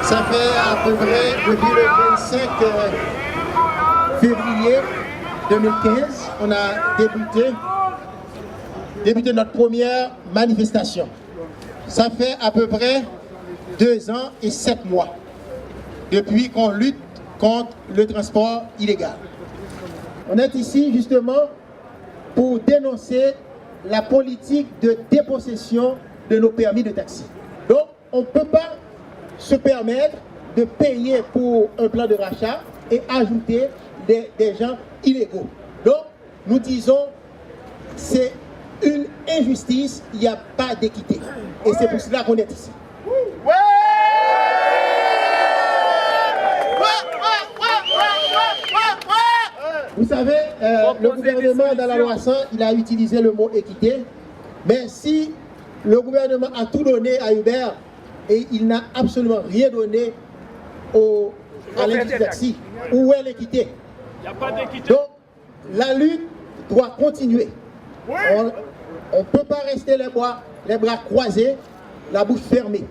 Ça fait à peu près depuis le 25 février 2015, on a débuté notre première manifestation. Ça fait à peu près 2 ans et 7 mois depuis qu'on lutte contre le transport illégal. On est ici justement pour dénoncer la politique de dépossession de nos permis de taxi. Donc, on ne peut pas se permettre de payer pour un plan de rachat et ajouter des gens illégaux. Donc, nous disons, c'est une injustice, il n'y a pas d'équité. Et c'est pour cela qu'on est ici. Vous savez, le gouvernement dans la loi 100, il a utilisé le mot équité, mais si le gouvernement a tout donné à Uber et il n'a absolument rien donné à l'industrie taxi, où est l'équité? Il n'y a pas d'équité. Donc, la lutte doit continuer. On ne peut pas rester les bras croisés, la bouche fermée.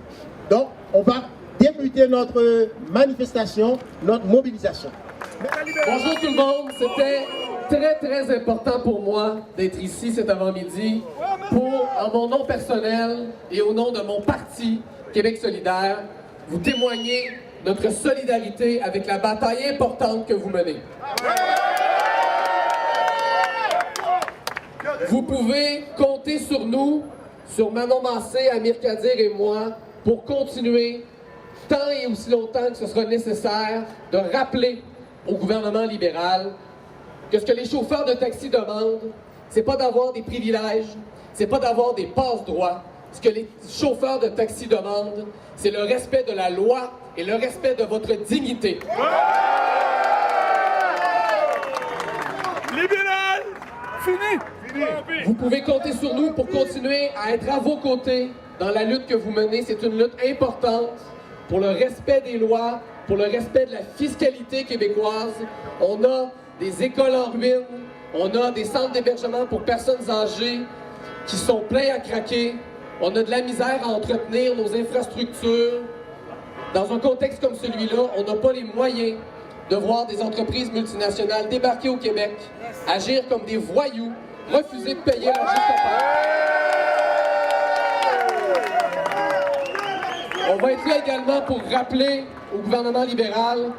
Donc, on va débuter notre manifestation, notre mobilisation. Bonjour tout le monde, c'était très important pour moi d'être ici cet avant-midi pour, en mon nom personnel et au nom de mon parti Québec solidaire, vous témoigner notre solidarité avec la bataille importante que vous menez. Vous pouvez compter sur nous, sur Manon Massé, Amir Kadir et moi, pour continuer tant et aussi longtemps que ce sera nécessaire de rappeler au gouvernement libéral que ce que les chauffeurs de taxi demandent, c'est pas d'avoir des privilèges, c'est pas d'avoir des passe-droits. Ce que les chauffeurs de taxi demandent, c'est le respect de la loi et le respect de votre dignité. Libéral! Fini! Vous pouvez compter sur nous pour continuer à être à vos côtés dans la lutte que vous menez. C'est une lutte importante pour le respect des lois, pour le respect de la fiscalité québécoise. On a des écoles en ruine, on a des centres d'hébergement pour personnes âgées qui sont pleins à craquer. On a de la misère à entretenir nos infrastructures. Dans un contexte comme celui-là, on n'a pas les moyens de voir des entreprises multinationales débarquer au Québec, agir comme des voyous, refuser de payer leur juste part. On va être là également pour rappeler au gouvernement libéral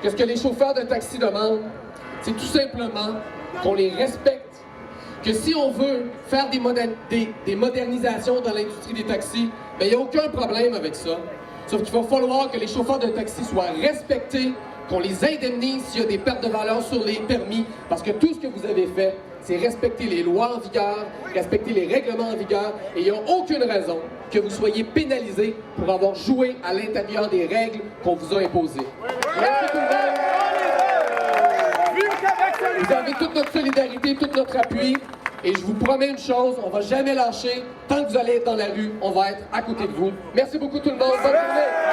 que ce que les chauffeurs de taxi demandent, c'est tout simplement qu'on les respecte, que si on veut faire des modernisations dans l'industrie des taxis, il n'y a aucun problème avec ça. Sauf qu'il va falloir que les chauffeurs de taxi soient respectés, qu'on les indemnise s'il y a des pertes de valeur sur les permis, parce que tout ce que vous avez fait, c'est respecter les lois en vigueur, respecter les règlements en vigueur, et il n'y a aucune raison que vous soyez pénalisés pour avoir joué à l'intérieur des règles qu'on vous a imposées. Merci tout le monde. Vous avez toute notre solidarité, tout notre appui, et je vous promets une chose, on ne va jamais lâcher. Tant que vous allez être dans la rue, on va être à côté de vous. Merci beaucoup tout le monde. Bonne journée.